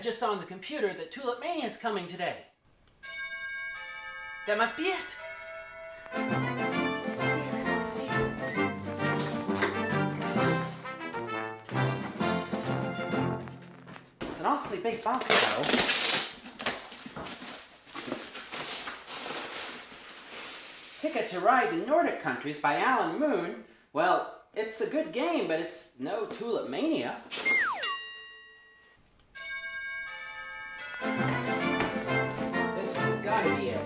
just saw on the computer that Tulipmania is coming today. That must be it. Let's see here. It's an awfully big box, though. Ticket to Ride the Nordic Countries by Alan Moon. Well, it's a good game, but it's no Tulipmania. This one's gotta be it.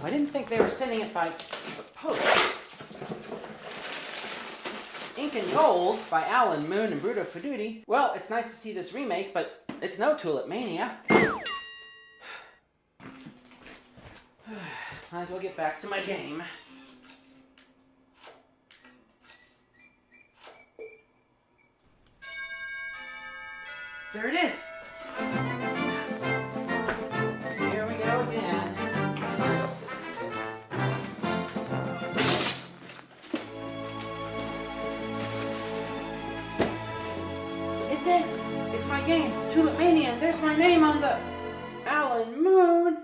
I didn't think they were sending it by post. Ink and Gold by Alan Moon and Bruto Feduti. Well, it's nice to see this remake, but it's no Tulipmania. Might as well get back to my game. There it is! Here we go again. It's it! It's my game, Tulipmania. There's my name on the Alan Moon.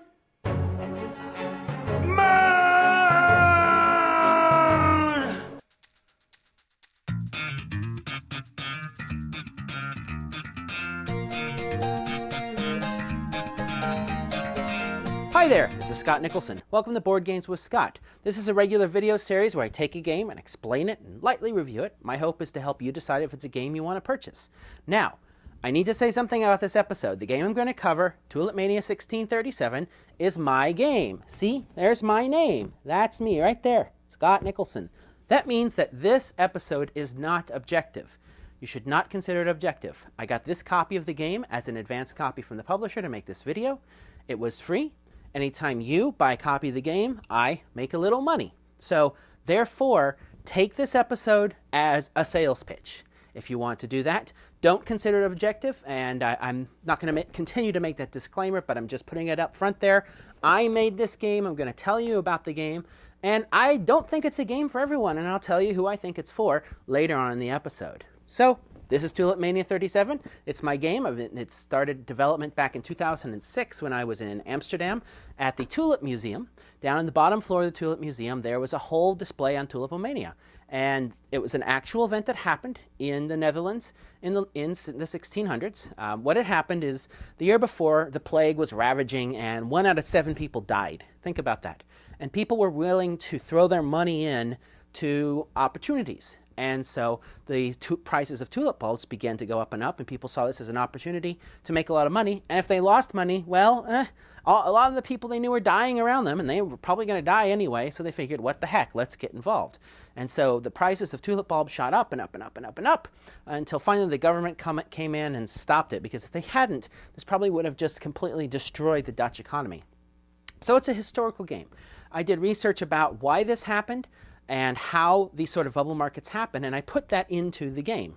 Hi there, this is Scott Nicholson. Welcome to Board Games with Scott. This is a regular video series where I take a game and explain it and lightly review it. My hope is to help you decide if it's a game you want to purchase. Now, I need to say something about this episode. The game I'm going to cover, Tulipmania 1637, is my game. See, there's my name. That's me right there, Scott Nicholson. That means that this episode is not objective. You should not consider it objective. I got this copy of the game as an advance copy from the publisher to make this video. It was free. Anytime you buy a copy of the game, I make a little money. So, therefore, take this episode as a sales pitch. If you want to do that, don't consider it objective, and I'm not going to continue to make that disclaimer, but I'm just putting it up front there. I made this game. I'm going to tell you about the game, and I don't think it's a game for everyone, and I'll tell you who I think it's for later on in the episode. So, this is Tulipmania 37. It's my game. It started development back in 2006 when I was in Amsterdam at the Tulip Museum. Down on the bottom floor of the Tulip Museum, there was a whole display on Tulipmania. And it was an actual event that happened in the Netherlands in the 1600s. What had happened is the year before, the plague was ravaging and 1 out of 7 people died. Think about that. And people were willing to throw their money in to opportunities. And so the prices of tulip bulbs began to go up, and people saw this as an opportunity to make a lot of money. And if they lost money, well, a lot of the people they knew were dying around them, and they were probably going to die anyway, so they figured, what the heck, let's get involved. And so the prices of tulip bulbs shot up and up and up and up and up, until finally the government came in and stopped it, because if they hadn't, this probably would have just completely destroyed the Dutch economy. So it's a historical game. I did research about why this happened, and how these sort of bubble markets happen, and I put that into the game.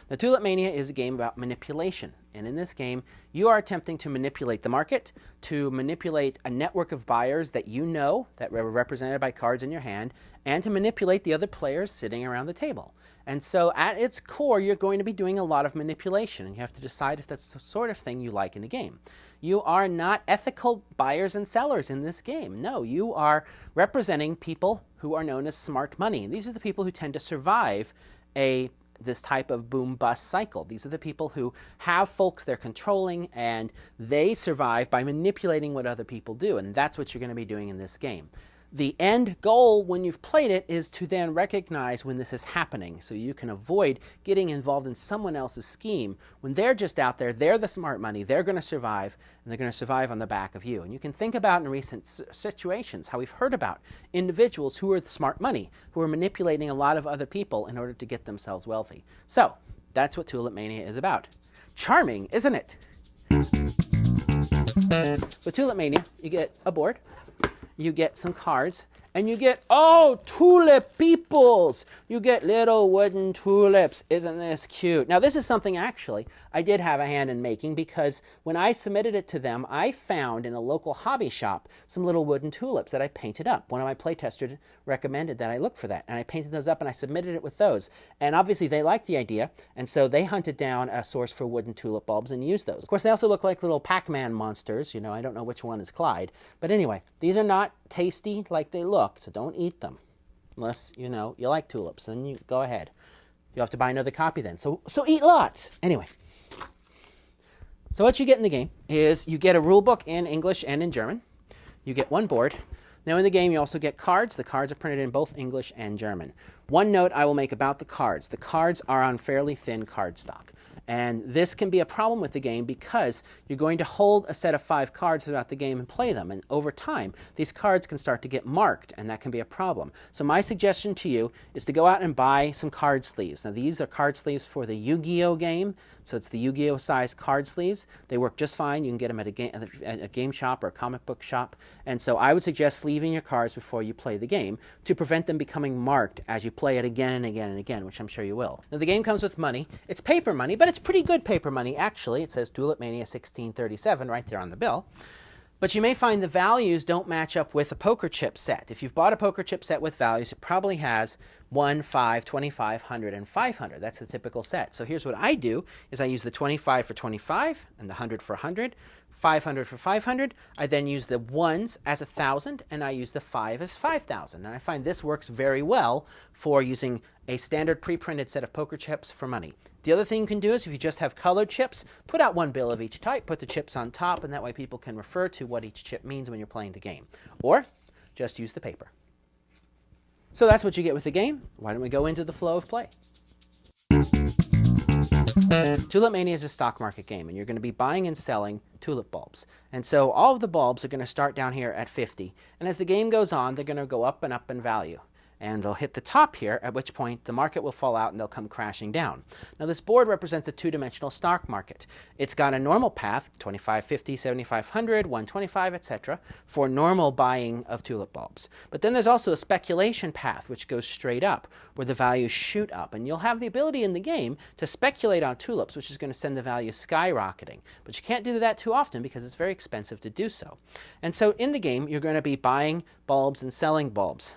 Now, Tulipmania is a game about manipulation, and in this game, you are attempting to manipulate the market, to manipulate a network of buyers that you know, that were represented by cards in your hand, and to manipulate the other players sitting around the table. And so, at its core, you're going to be doing a lot of manipulation, and you have to decide if that's the sort of thing you like in a game. You are not ethical buyers and sellers in this game. No, you are representing people who are known as smart money. These are the people who tend to survive this type of boom-bust cycle. These are the people who have folks they're controlling, and they survive by manipulating what other people do, and that's what you're going to be doing in this game. The end goal when you've played it is to then recognize when this is happening, so you can avoid getting involved in someone else's scheme. When they're just out there, they're the smart money, they're going to survive, and they're going to survive on the back of you. And you can think about in recent situations how we've heard about individuals who are the smart money, who are manipulating a lot of other people in order to get themselves wealthy. So, that's what Tulipmania is about. Charming, isn't it? With Tulipmania, you get a board, you get some cards, and you get, oh, tulip peoples. You get little wooden tulips. Isn't this cute? Now, this is something actually I did have a hand in making, because when I submitted it to them, I found in a local hobby shop some little wooden tulips that I painted up. One of my playtesters recommended that I look for that, and I painted those up and I submitted it with those. And obviously they liked the idea, and so they hunted down a source for wooden tulip bulbs and used those. Of course, they also look like little Pac-Man monsters. You know, I don't know which one is Clyde. But anyway, these are not tasty like they look, so don't eat them. Unless, you know, you like tulips, then you go ahead. You'll have to buy another copy then. So eat lots. Anyway. So what you get in the game is you get a rule book in English and in German. You get one board. Now in the game you also get cards. The cards are printed in both English and German. One note I will make about the cards. The cards are on fairly thin cardstock. And this can be a problem with the game because you're going to hold a set of 5 cards throughout the game and play them. And over time, these cards can start to get marked, and that can be a problem. So my suggestion to you is to go out and buy some card sleeves. Now these are card sleeves for the Yu-Gi-Oh game. So it's the Yu-Gi-Oh size card sleeves. They work just fine. You can get them at a game shop or a comic book shop. And so I would suggest sleeving your cards before you play the game to prevent them becoming marked as you play it again and again and again, which I'm sure you will. Now the game comes with money. It's paper money, but it's pretty good paper money, actually. It says Tulipmania 1637 right there on the bill. But you may find the values don't match up with a poker chip set. If you've bought a poker chip set with values, it probably has 1, 5, 25, 100, and 500. That's the typical set. So here's what I do, is I use the 25 for 25 and the 100 for 100, 500 for 500. I then use the 1s as 1,000, and I use the 5 as 5,000. And I find this works very well for using a standard pre-printed set of poker chips for money. The other thing you can do is if you just have colored chips, put out one bill of each type, put the chips on top, and that way people can refer to what each chip means when you're playing the game. Or just use the paper. So that's what you get with the game. Why don't we go into the flow of play? Tulipmania is a stock market game, and you're going to be buying and selling tulip bulbs. And so all of the bulbs are going to start down here at 50. And as the game goes on, they're going to go up and up in value. And they'll hit the top here, at which point the market will fall out and they'll come crashing down. Now this board represents a two-dimensional stock market. It's got a normal path, 25, 50, 7500, 125, etc., for normal buying of tulip bulbs. But then there's also a speculation path which goes straight up, where the values shoot up. And you'll have the ability in the game to speculate on tulips, which is going to send the value skyrocketing. But you can't do that too often because it's very expensive to do so. And so in the game, you're going to be buying bulbs and selling bulbs.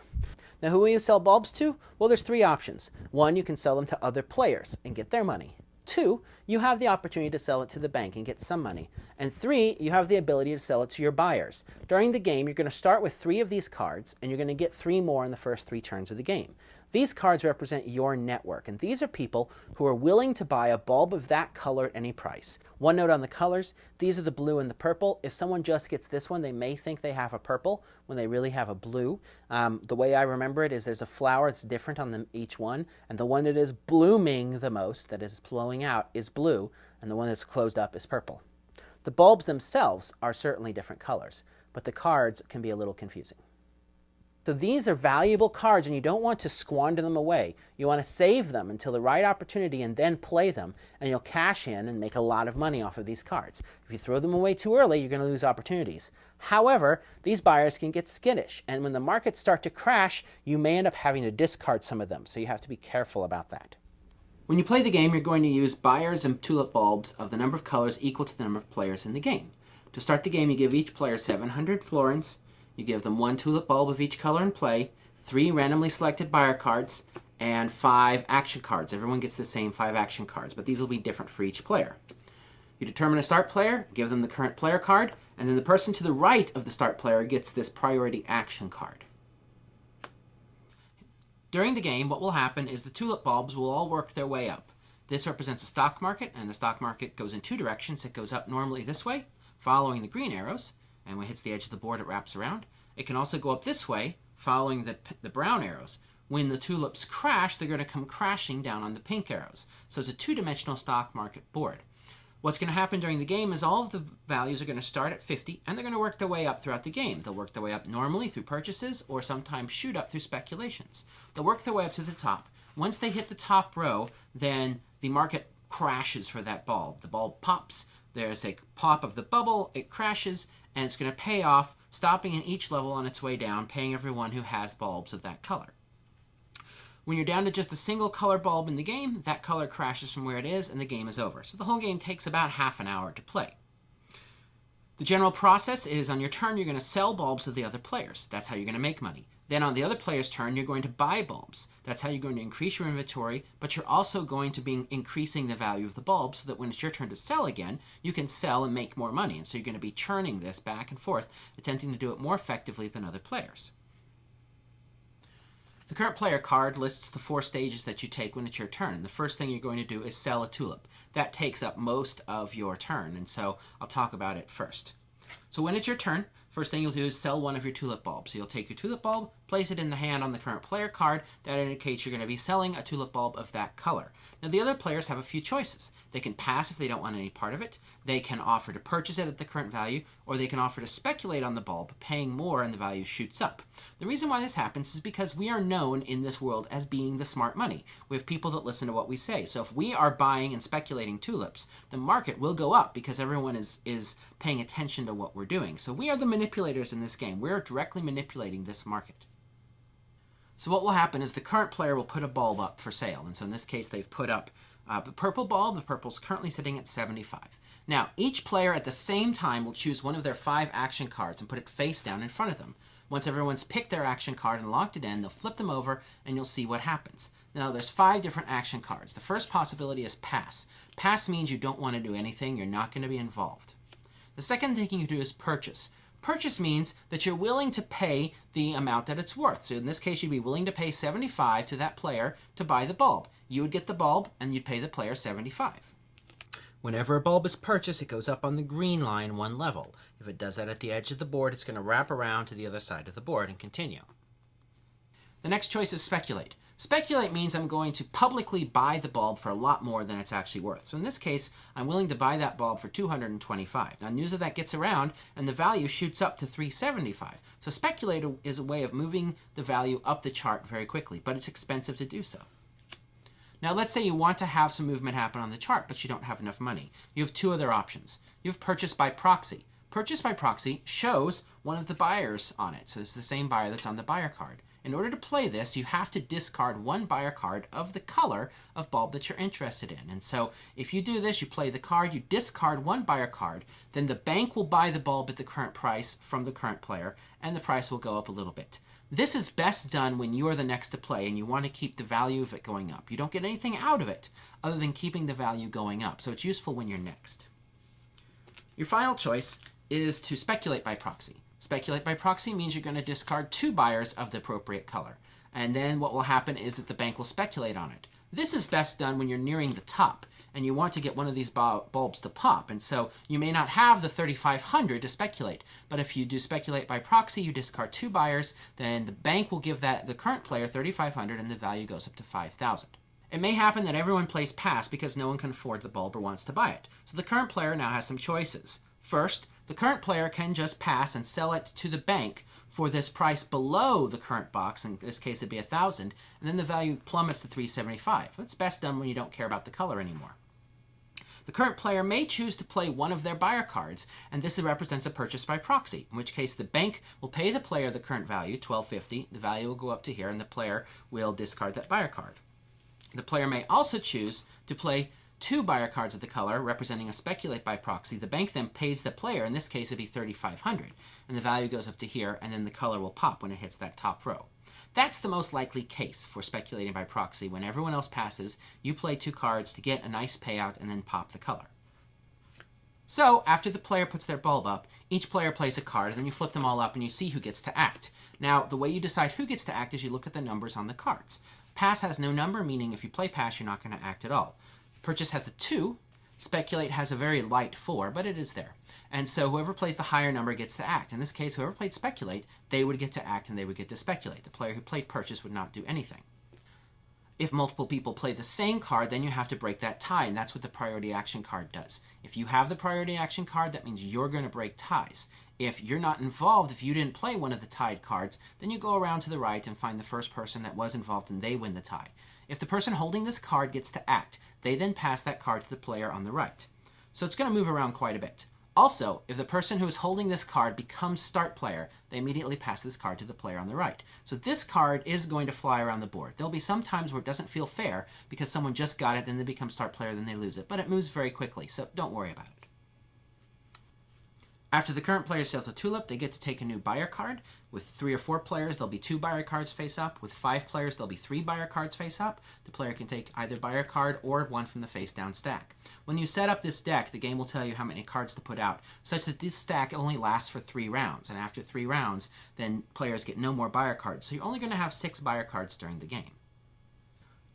Now, who will you sell bulbs to? Well, there's 3 options. 1, you can sell them to other players and get their money. 2, you have the opportunity to sell it to the bank and get some money. And 3, you have the ability to sell it to your buyers. During the game, you're going to start with 3 of these cards, and you're going to get 3 more in the first 3 turns of the game. These cards represent your network, and these are people who are willing to buy a bulb of that color at any price. One note on the colors, these are the blue and the purple. If someone just gets this one, they may think they have a purple when they really have a blue. The way I remember it is there's a flower that's different on each one, and the one that is blooming the most, that is flowing out, is blue, and the one that's closed up is purple. The bulbs themselves are certainly different colors, but the cards can be a little confusing. So these are valuable cards, and you don't want to squander them away. You want to save them until the right opportunity and then play them, and you'll cash in and make a lot of money off of these cards. If you throw them away too early, you're going to lose opportunities. However, these buyers can get skittish, and when the markets start to crash, you may end up having to discard some of them, so you have to be careful about that. When you play the game, you're going to use buyers and tulip bulbs of the number of colors equal to the number of players in the game. To start the game, you give each player 700 florins. You give them 1 tulip bulb of each color in play, 3 randomly selected buyer cards, and 5 action cards. Everyone gets the same 5 action cards, but these will be different for each player. You determine a start player, give them the current player card, and then the person to the right of the start player gets this priority action card. During the game, what will happen is the tulip bulbs will all work their way up. This represents a stock market, and the stock market goes in 2 directions. It goes up normally this way, following the green arrows, and when it hits the edge of the board, it wraps around. It can also go up this way, following the brown arrows. When the tulips crash, they're going to come crashing down on the pink arrows. So it's a 2-dimensional stock market board. What's going to happen during the game is all of the values are going to start at 50, and they're going to work their way up throughout the game. They'll work their way up normally through purchases, or sometimes shoot up through speculations. They'll work their way up to the top. Once they hit the top row, then the market crashes for that bulb. The bulb pops. There's a pop of the bubble. It crashes, and it's going to pay off stopping in each level on its way down, paying everyone who has bulbs of that color. When you're down to just a single color bulb in the game, that color crashes from where it is and the game is over. So the whole game takes about half an hour to play. The general process is on your turn, you're going to sell bulbs to the other players. That's how you're going to make money. Then on the other player's turn, you're going to buy bulbs. That's how you're going to increase your inventory, but you're also going to be increasing the value of the bulb so that when it's your turn to sell again, you can sell and make more money. And so you're going to be churning this back and forth, attempting to do it more effectively than other players. The current player card lists the 4 stages that you take when it's your turn. The first thing you're going to do is sell a tulip. That takes up most of your turn, and so I'll talk about it first. So when it's your turn, first thing you'll do is sell one of your tulip bulbs. So you'll take your tulip bulb, place it in the hand on the current player card. That indicates you're going to be selling a tulip bulb of that color. Now the other players have a few choices. They can pass if they don't want any part of it. They can offer to purchase it at the current value, or they can offer to speculate on the bulb, paying more and the value shoots up. The reason why this happens is because we are known in this world as being the smart money. We have people that listen to what we say. So if we are buying and speculating tulips, the market will go up because everyone is paying attention to what we're doing. So we are the manipulators in this game. We're directly manipulating this market. So what will happen is the current player will put a bulb up for sale. And so in this case, they've put up the purple bulb. The purple's currently sitting at 75. Now, each player at the same time will choose one of their 5 action cards and put it face down in front of them. Once everyone's picked their action card and locked it in, they'll flip them over and you'll see what happens. Now, there's 5 different action cards. The first possibility is pass. Pass means you don't want to do anything. You're not going to be involved. The second thing you do is purchase. Purchase means that you're willing to pay the amount that it's worth. So in this case, you'd be willing to pay 75 to that player to buy the bulb. You would get the bulb and you'd pay the player 75. Whenever a bulb is purchased, it goes up on the green line 1 level. If it does that at the edge of the board, it's going to wrap around to the other side of the board and continue. The next choice is speculate. Speculate means I'm going to publicly buy the bulb for a lot more than it's actually worth. So in this case, I'm willing to buy that bulb for 225. Now news of that gets around and the value shoots up to 375. So speculate is a way of moving the value up the chart very quickly, but it's expensive to do so. Now let's say you want to have some movement happen on the chart, but you don't have enough money. You have 2 other options. You have purchase by proxy. Purchase by proxy shows one of the buyers on it. So it's the same buyer that's on the buyer card. In order to play this, you have to discard 1 buyer card of the color of bulb that you're interested in. And so if you do this, you play the card, you discard 1 buyer card, then the bank will buy the bulb at the current price from the current player, and the price will go up a little bit. This is best done when you are the next to play and you want to keep the value of it going up. You don't get anything out of it other than keeping the value going up. So it's useful when you're next. Your final choice is to speculate by proxy. Speculate by proxy means you're going to discard 2 buyers of the appropriate color. And then what will happen is that the bank will speculate on it. This is best done when you're nearing the top and you want to get one of these bulbs to pop. And so you may not have the 3,500 to speculate. But if you do speculate by proxy, you discard 2 buyers, then the bank will give the current player 3,500 and the value goes up to 5,000. It may happen that everyone plays pass because no one can afford the bulb or wants to buy it. So the current player now has some choices. First, the current player can just pass and sell it to the bank for this price below the current box. In this case, it'd be 1,000, and then the value plummets to 375. That's best done when you don't care about the color anymore. The current player may choose to play one of their buyer cards, and this represents a purchase by proxy, in which case the bank will pay the player the current value, $12.50. The value will go up to here, and the player will discard that buyer card. The player may also choose to play 2 buyer cards of the color, representing a speculate by proxy. The bank then pays the player, in this case it'd be 3,500, and the value goes up to here, and then the color will pop when it hits that top row. That's the most likely case for speculating by proxy. When everyone else passes, you play 2 cards to get a nice payout and then pop the color. So, after the player puts their bulb up, each player plays a card, and then you flip them all up and you see who gets to act. Now, the way you decide who gets to act is you look at the numbers on the cards. Pass has no number, meaning if you play pass, you're not going to act at all. Purchase has a 2. Speculate has a very light 4, but it is there. And so whoever plays the higher number gets to act. In this case, whoever played speculate, they would get to act and they would get to speculate. The player who played purchase would not do anything. If multiple people play the same card, then you have to break that tie, and that's what the priority action card does. If you have the priority action card, that means you're going to break ties. If you're not involved, if you didn't play one of the tied cards, then you go around to the right and find the first person that was involved and they win the tie. If the person holding this card gets to act, they then pass that card to the player on the right. So it's going to move around quite a bit. Also, if the person who is holding this card becomes start player, they immediately pass this card to the player on the right. So this card is going to fly around the board. There'll be some times where it doesn't feel fair because someone just got it, then they become start player, then they lose it. But it moves very quickly, so don't worry about it. After the current player sells a tulip, they get to take a new buyer card. With 3 or 4 players, there'll be 2 buyer cards face up. With 5 players, there'll be 3 buyer cards face up. The player can take either buyer card or one from the face down stack. When you set up this deck, the game will tell you how many cards to put out, such that this stack only lasts for 3 rounds. And after 3 rounds, then players get no more buyer cards. So you're only going to have 6 buyer cards during the game.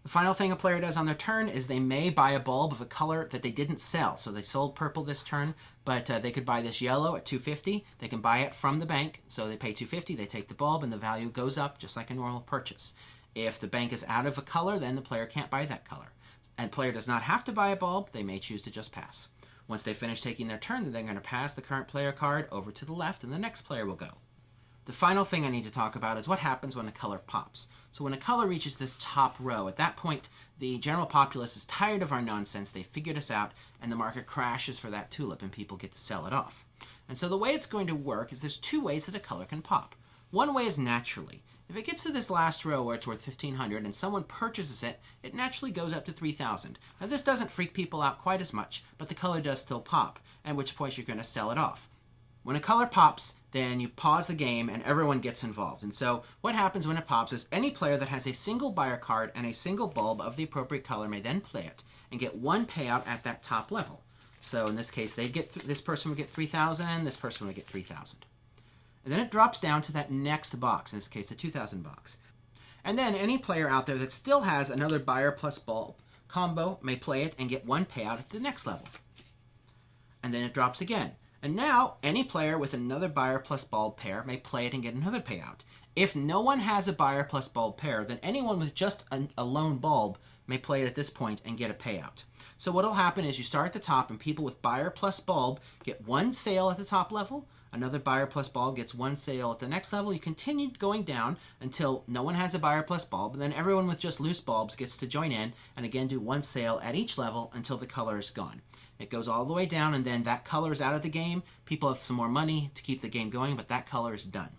The final thing a player does on their turn is they may buy a bulb of a color that they didn't sell. So they sold purple this turn, but they could buy this yellow at $2.50. They can buy it from the bank. So they pay $2.50, they take the bulb, and the value goes up just like a normal purchase. If the bank is out of a color, then the player can't buy that color. And the player does not have to buy a bulb. They may choose to just pass. Once they finish taking their turn, then they're going to pass the current player card over to the left, and the next player will go. The final thing I need to talk about is what happens when a color pops. So when a color reaches this top row, at that point, the general populace is tired of our nonsense. They figured us out, and the market crashes for that tulip, and people get to sell it off. And so the way it's going to work is there's 2 ways that a color can pop. One way is naturally. If it gets to this last row where it's worth $1,500 and someone purchases it, it naturally goes up to $3,000. Now this doesn't freak people out quite as much, but the color does still pop, at which point you're going to sell it off. When a color pops, then you pause the game and everyone gets involved. And so what happens when it pops is any player that has a single buyer card and a single bulb of the appropriate color may then play it and get 1 payout at that top level. So in this case, this person would get $3,000, this person would get $3,000. And then it drops down to that next box, in this case, the $2,000 box. And then any player out there that still has another buyer plus bulb combo may play it and get 1 payout at the next level. And then it drops again. And now, any player with another buyer plus bulb pair may play it and get another payout. If no one has a buyer plus bulb pair, then anyone with just a lone bulb may play it at this point and get a payout. So what will happen is you start at the top and people with buyer plus bulb get 1 sale at the top level, another buyer plus bulb gets 1 sale at the next level. You continue going down until no one has a buyer plus bulb, and then everyone with just loose bulbs gets to join in and again do 1 sale at each level until the color is gone. It goes all the way down, and then that color is out of the game. People have some more money to keep the game going, but that color is done.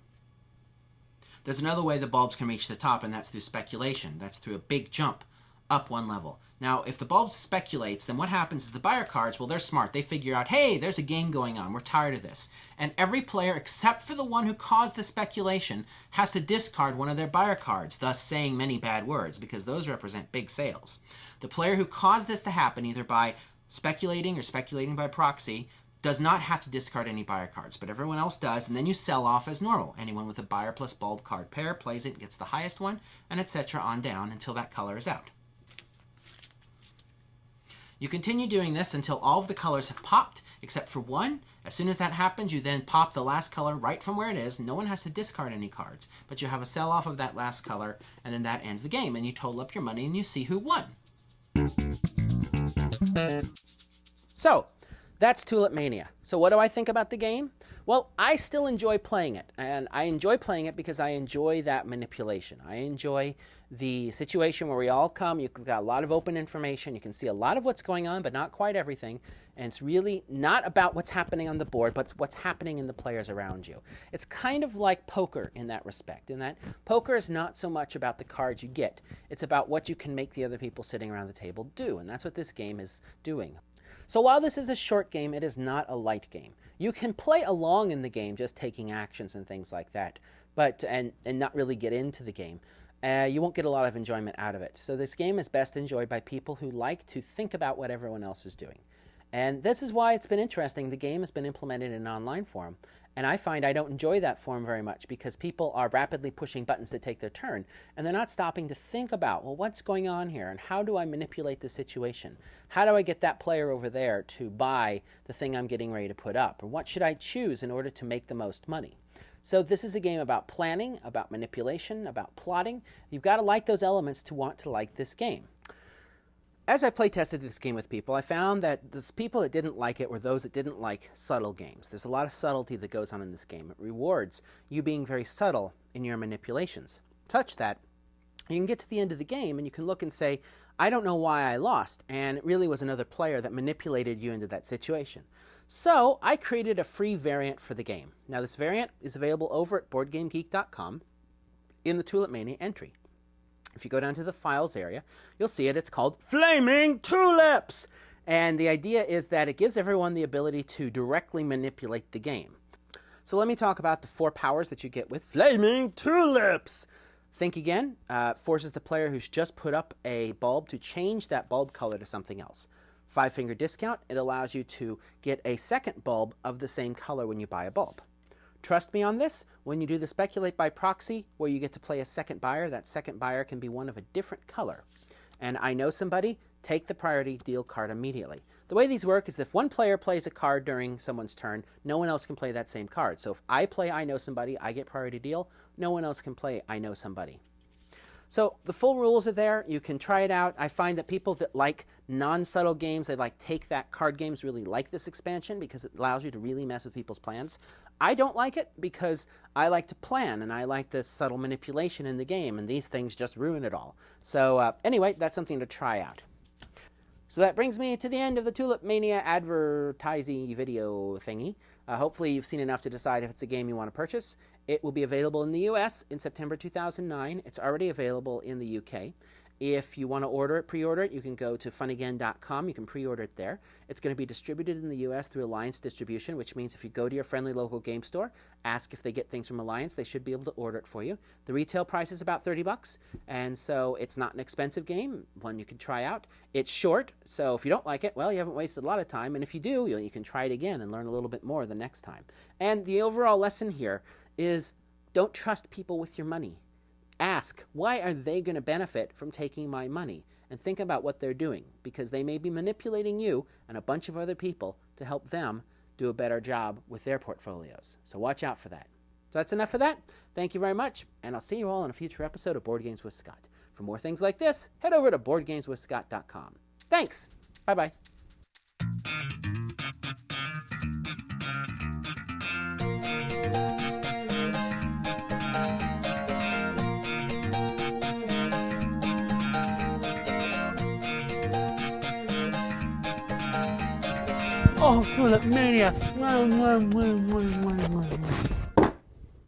There's another way the bulbs can reach the top, and that's through speculation. That's through a big jump up 1 level. Now, if the bulb speculates, then what happens is the buyer cards, well, they're smart. They figure out, hey, there's a game going on. We're tired of this. And every player, except for the one who caused the speculation, has to discard one of their buyer cards, thus saying many bad words, because those represent big sales. The player who caused this to happen, either by speculating or speculating by proxy, does not have to discard any buyer cards, but everyone else does, and then you sell off as normal. Anyone with a buyer plus bulb card pair plays it, gets the highest one, and etc. on down until that color is out. You continue doing this until all of the colors have popped, except for 1. As soon as that happens, you then pop the last color right from where it is. No one has to discard any cards, but you have a sell-off of that last color, and then that ends the game, and you total up your money, and you see who won. So, that's Tulipmania. So what do I think about the game? Well, I still enjoy playing it, and I enjoy playing it because I enjoy that manipulation. I enjoy the situation where we all come, you've got a lot of open information, you can see a lot of what's going on, but not quite everything, and it's really not about what's happening on the board, but what's happening in the players around you. It's kind of like poker in that respect, in that poker is not so much about the cards you get, it's about what you can make the other people sitting around the table do, and that's what this game is doing. So while this is a short game, it is not a light game. You can play along in the game, just taking actions and things like that, but and not really get into the game. You won't get a lot of enjoyment out of it. So this game is best enjoyed by people who like to think about what everyone else is doing. And this is why it's been interesting. The game has been implemented in an online form, and I find I don't enjoy that form very much because people are rapidly pushing buttons to take their turn, and they're not stopping to think about, well, what's going on here, and how do I manipulate the situation? How do I get that player over there to buy the thing I'm getting ready to put up? Or what should I choose in order to make the most money? So this is a game about planning, about manipulation, about plotting. You've got to like those elements to want to like this game. As I play tested this game with people, I found that the people that didn't like it were those that didn't like subtle games. There's a lot of subtlety that goes on in this game. It rewards you being very subtle in your manipulations, such that You can get to the end of the game and you can look and say, I don't know why I lost, and it really was another player that manipulated you into that situation. So I created a free variant for the game. Now this variant is available over at BoardGameGeek.com in the Tulipmania entry. If you go down to the files area, you'll see it. It's called Flaming Tulips. And the idea is that it gives everyone the ability to directly manipulate the game. So let me talk about the 4 powers that you get with Flaming Tulips. Think again, forces the player who's just put up a bulb to change that bulb color to something else. 5-finger discount, it allows you to get a second bulb of the same color when you buy a bulb. Trust me on this, when you do the speculate by proxy, where you get to play a second buyer, that second buyer can be one of a different color. And I know somebody, take the priority deal card immediately. The way these work is if one player plays a card during someone's turn, no one else can play that same card. So if I play I know somebody, I get priority deal, no one else can play I know somebody. So the full rules are there. You can try it out. I find that people that like non-subtle games, they like take that card games, really like this expansion because it allows you to really mess with people's plans. I don't like it because I like to plan and I like the subtle manipulation in the game, and these things just ruin it all. So anyway, that's something to try out. So that brings me to the end of the Tulipmania advertising video thingy. Hopefully you've seen enough to decide if it's a game you want to purchase. It will be available in the US in September 2009. It's already available in the UK. If you want to order it, pre-order it, you can go to funagain.com. You can pre-order it there. It's going to be distributed in the US through Alliance Distribution, which means if you go to your friendly local game store, ask if they get things from Alliance, they should be able to order it for you. The retail price is about $30, and so it's not an expensive game, one you can try out. It's short, so if you don't like it, well, you haven't wasted a lot of time, and if you do, you can try it again and learn a little bit more the next time. And the overall lesson here is don't trust people with your money. Ask, why are they going to benefit from taking my money? And think about what they're doing, because they may be manipulating you and a bunch of other people to help them do a better job with their portfolios. So watch out for that. So that's enough for that. Thank you very much, and I'll see you all in a future episode of Board Games with Scott. For more things like this, head over to BoardGamesWithScott.com. Thanks. Bye-bye. Oh, Tulipmania!